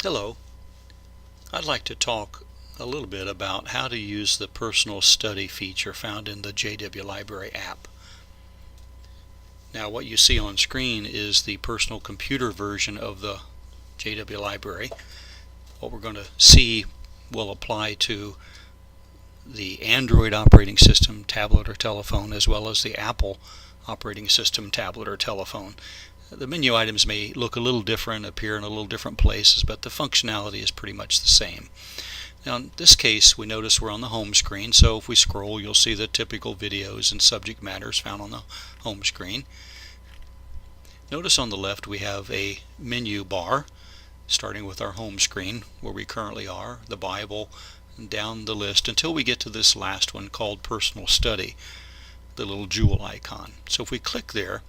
Hello. I'd like to talk a little bit about how to use the personal study feature found in the JW Library app. Now what you see on screen is the personal computer version of the JW Library. What we're going to see will apply to the Android operating system, tablet or telephone, as well as the Apple operating system, tablet or telephone. The menu items may look a little different, appear in a little different places, but the functionality is pretty much the same. Now in this case we notice we're on the home screen, so if we scroll you'll see the typical videos and subject matters found on the home screen. Notice on the left we have a menu bar starting with our home screen where we currently are, the Bible, and down the list until we get to this last one called Personal Study, the little jewel icon. So if we click there,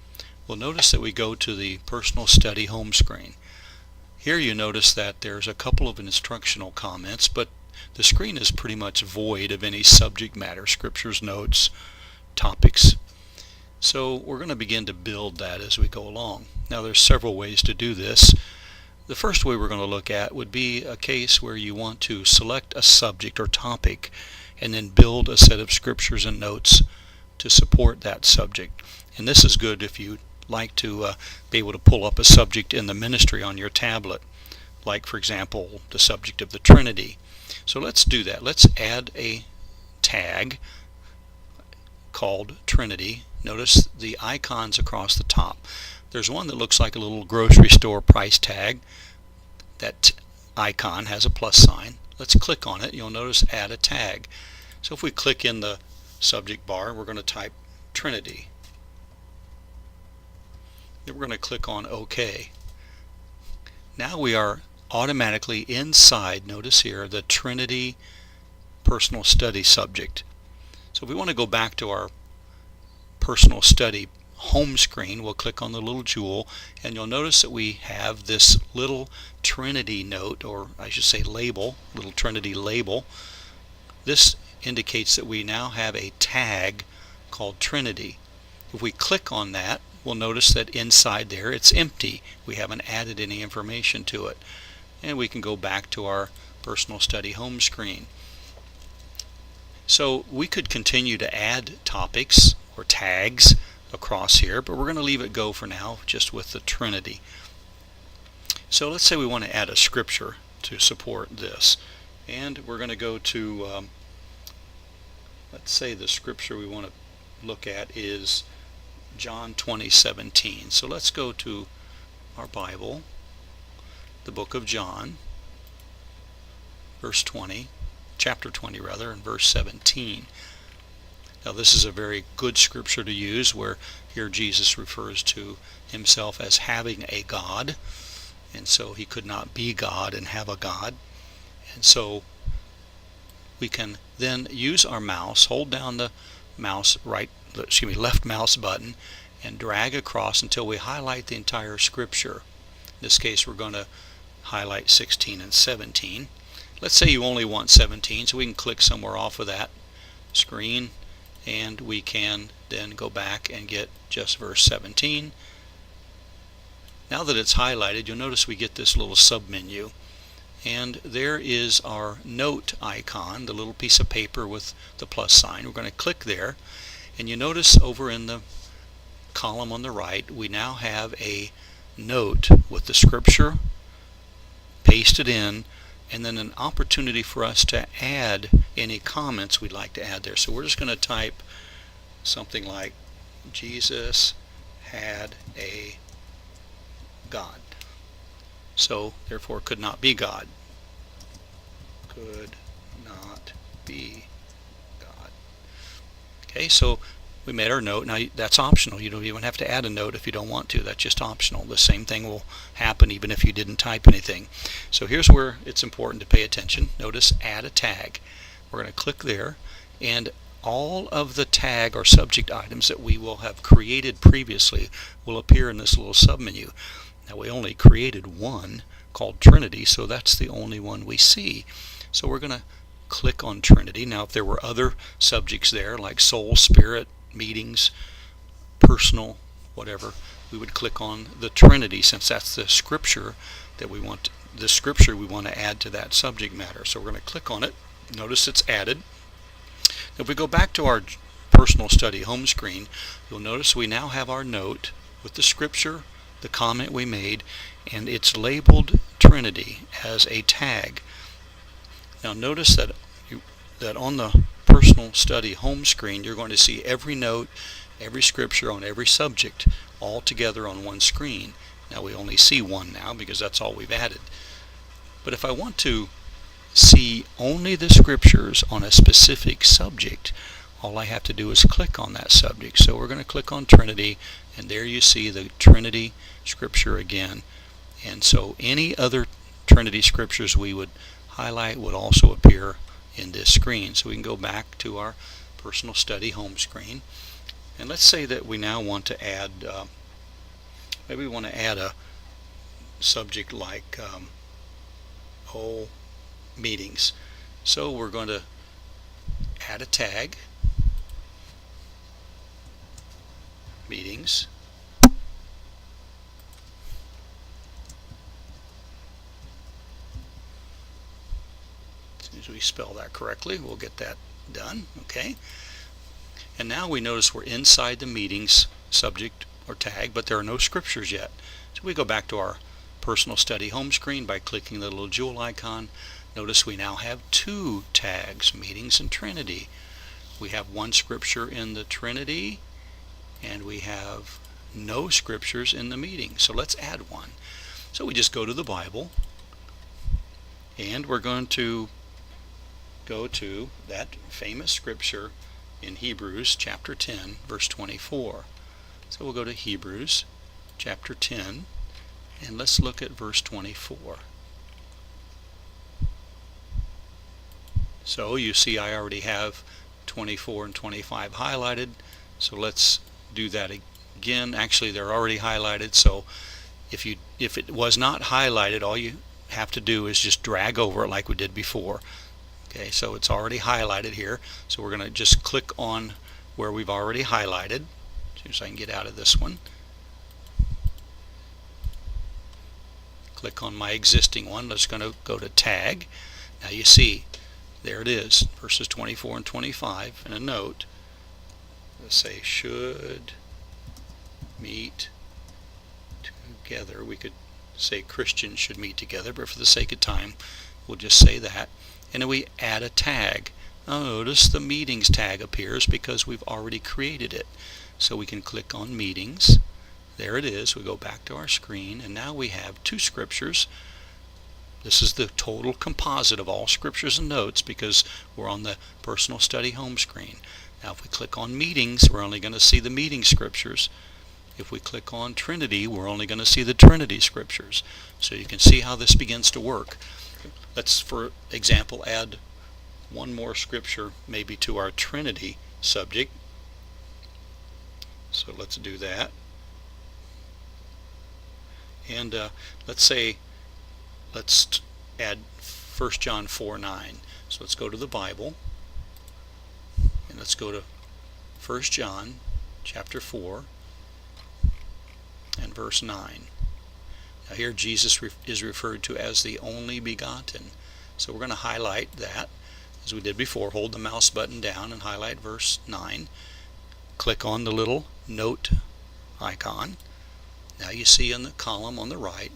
we'll notice that we go to the Personal Study home screen. Here you notice that there's a couple of instructional comments, but the screen is pretty much void of any subject matter, scriptures, notes, topics. So we're going to begin to build that as we go along. Now there's several ways to do this. The first way we're going to look at would be a case where you want to select a subject or topic and then build a set of scriptures and notes to support that subject. And this is good if you like to be able to pull up a subject in the ministry on your tablet, like for example the subject of the Trinity. So let's do that. Let's add a tag called Trinity. Notice the icons across the top. There's one that looks like a little grocery store price tag. That icon has a plus sign. Let's click on it. You'll notice add a tag. So if we click in the subject bar, we're going to type Trinity. Then we're going to click on OK. Now we are automatically inside, notice here, the Trinity personal study subject. So if we want to go back to our personal study home screen, we'll click on the little jewel and you'll notice that we have this little Trinity note, or I should say label, little Trinity label. This indicates that we now have a tag called Trinity. If we click on that, we'll notice that inside there it's empty. We haven't added any information to it. And we can go back to our personal study home screen. So we could continue to add topics or tags across here, but we're going to leave it go for now just with the Trinity. So let's say we want to add a scripture to support this, and we're going to go to let's say the scripture we want to look at is John 20:17. So let's go to our Bible, the book of John, verse 20, chapter 20 rather, and verse 17. Now this is a very good scripture to use, where here Jesus refers to himself as having a God, and so he could not be God and have a God. And so we can then use our mouse, hold down the left mouse button, and drag across until we highlight the entire scripture. In this case we're going to highlight 16 and 17. Let's say you only want 17, so we can click somewhere off of that screen and we can then go back and get just verse 17. Now that it's highlighted, you'll notice we get this little sub-menu, and there is our note icon, the little piece of paper with the plus sign. We're going to click there, and you notice over in the column on the right we now have a note with the scripture pasted in, and then an opportunity for us to add any comments we'd like to add there. So we're just going to type something like Jesus had a God. So therefore could not be God. Could not be God. Okay, so we made our note. Now that's optional. You don't even have to add a note if you don't want to. That's just optional. The same thing will happen even if you didn't type anything. So here's where it's important to pay attention. Notice add a tag. We're going to click there, and all of the tag or subject items that we will have created previously will appear in this little submenu. Now we only created one called Trinity, so that's the only one we see. So we're going to click on Trinity. Now if there were other subjects there like soul, spirit, meetings, personal, whatever, we would click on the Trinity, since that's the scripture that we want the scripture we want to add to that subject matter. So we're going to click on it. Notice it's added. If we go back to our personal study home screen, you'll notice we now have our note with the scripture, the comment we made, and it's labeled Trinity as a tag. Now notice that on the personal study home screen, you're going to see every note, every scripture on every subject all together on one screen. Now we only see one now because that's all we've added. But if I want to see only the scriptures on a specific subject, all I have to do is click on that subject. So we're going to click on Trinity, and there you see the Trinity scripture again. And so any other Trinity scriptures we would highlight would also appear in this screen. So we can go back to our personal study home screen, and let's say that we now want to add maybe we want to add a subject like meetings. So we're going to add a tag, meetings. As soon as we spell that correctly, we'll get that done. Okay. And now we notice we're inside the meetings subject or tag, but there are no scriptures yet. So we go back to our personal study home screen by clicking the little jewel icon. Notice we now have two tags, meetings and Trinity. We have one scripture in the Trinity, and we have no scriptures in the meeting. So let's add one. So we just go to the Bible, and we're going to go to that famous scripture in Hebrews chapter 10, verse 24. So we'll go to Hebrews chapter 10, and let's look at verse 24. So you see I already have 24 and 25 highlighted, so let's do that again. Actually, they're already highlighted, so if it was not highlighted, all you have to do is just drag over it like we did before. Okay, so it's already highlighted here, so we're going to just click on where we've already highlighted. So I can get out of this one. Click on my existing one. Let's going to go to tag. Now you see, there it is, verses 24 and 25, and a note. Let's say should meet together. We could say Christians should meet together, but for the sake of time, we'll just say that. And then we add a tag. Now notice the meetings tag appears because we've already created it. So we can click on meetings. There it is. We go back to our screen, and now we have two scriptures. This is the total composite of all scriptures and notes because we're on the personal study home screen. Now if we click on meetings, we're only going to see the meeting scriptures. If we click on Trinity, we're only going to see the Trinity scriptures. So you can see how this begins to work. Let's, for example, add one more scripture maybe to our Trinity subject. So let's do that. And let's add 1 John 4:9. So let's go to the Bible, and let's go to 1 John chapter 4 and verse 9. Now here Jesus is referred to as the only begotten. So we're going to highlight that as we did before. Hold the mouse button down and highlight verse 9. Click on the little note icon. Now you see in the column on the right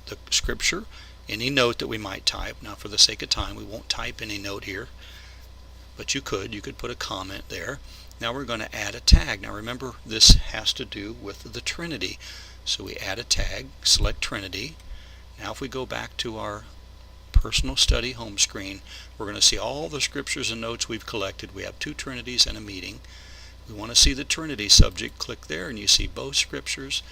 the scripture, any note that we might type. Now for the sake of time we won't type any note here, but you could put a comment there. Now we're going to add a tag. Now remember, this has to do with the Trinity. So we add a tag, select Trinity. Now if we go back to our personal study home screen, we're going to see all the scriptures and notes we've collected. We have two Trinities and a meeting. We want to see the Trinity subject. Click there and you see both scriptures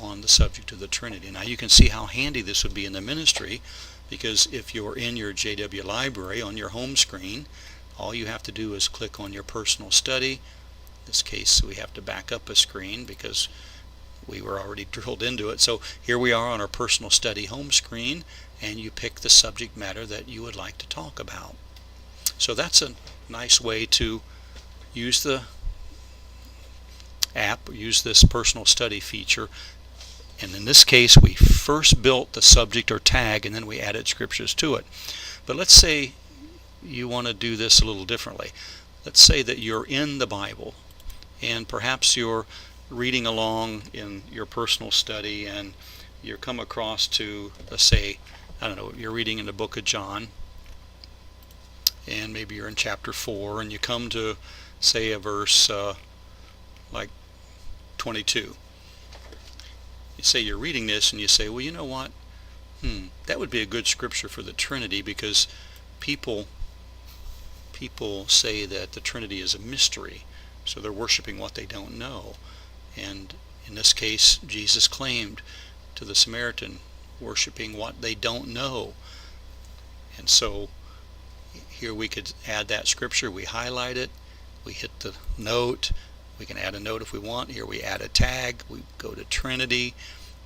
on the subject of the Trinity. Now you can see how handy this would be in the ministry, because if you're in your JW library on your home screen, all you have to do is click on your personal study. In this case we have to back up a screen because we were already drilled into it. So here we are on our personal study home screen, and you pick the subject matter that you would like to talk about. So that's a nice way to use the app, use this personal study feature And in this case, we first built the subject or tag, and then we added scriptures to it. But let's say you want to do this a little differently. Let's say that you're in the Bible, and perhaps you're reading along in your personal study, and you come across to, let's say, I don't know, you're reading in the book of John, and maybe you're in chapter 4, and you come to, say, a verse like 22. You say you're reading this, and you say, well, you know what? That would be a good scripture for the Trinity, because people say that the Trinity is a mystery, so they're worshiping what they don't know. And in this case, Jesus claimed to the Samaritan, worshiping what they don't know. And so here we could add that scripture. We highlight it, we hit the note, we can add a note if we want. Here we add a tag, we go to Trinity,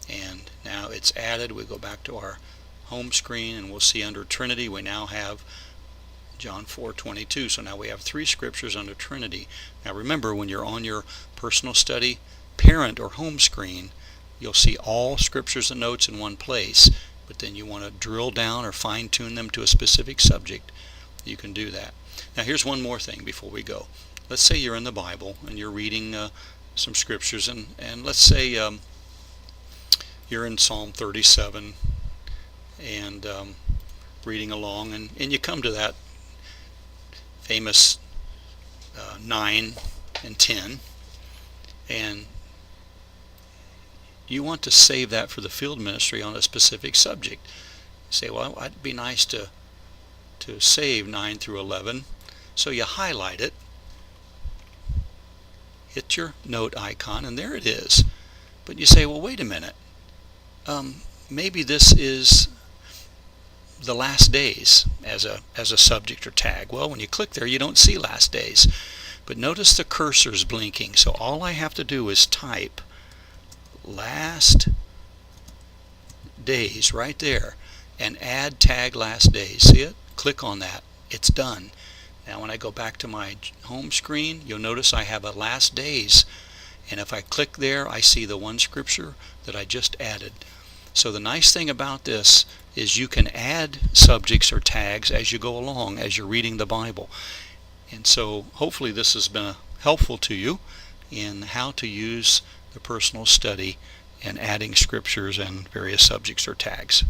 and now it's added. We go back to our home screen, and we'll see under Trinity we now have John 4:22. So now we have 3 scriptures under Trinity. Now remember, when you're on your personal study parent or home screen, you'll see all scriptures and notes in one place, but then you want to drill down or fine-tune them to a specific subject. You can do that. Now here's one more thing before we go. Let's say you're in the Bible and you're reading some scriptures, and let's say you're in Psalm 37 and reading along, and you come to that famous 9 and 10, and you want to save that for the field ministry on a specific subject. You say, well, it'd be nice to save 9 through 11. So you highlight it, hit your note icon, and there it is. But you say, well, wait a minute. Maybe this is the last days as a subject or tag. Well, when you click there, you don't see last days. But notice the cursor's blinking. So all I have to do is type last days right there and add tag last days. See it? Click on that. It's done. Now when I go back to my home screen, you'll notice I have a last days, and if I click there, I see the one scripture that I just added. So the nice thing about this is you can add subjects or tags as you go along, as you're reading the Bible. And so hopefully this has been helpful to you in how to use the personal study and adding scriptures and various subjects or tags.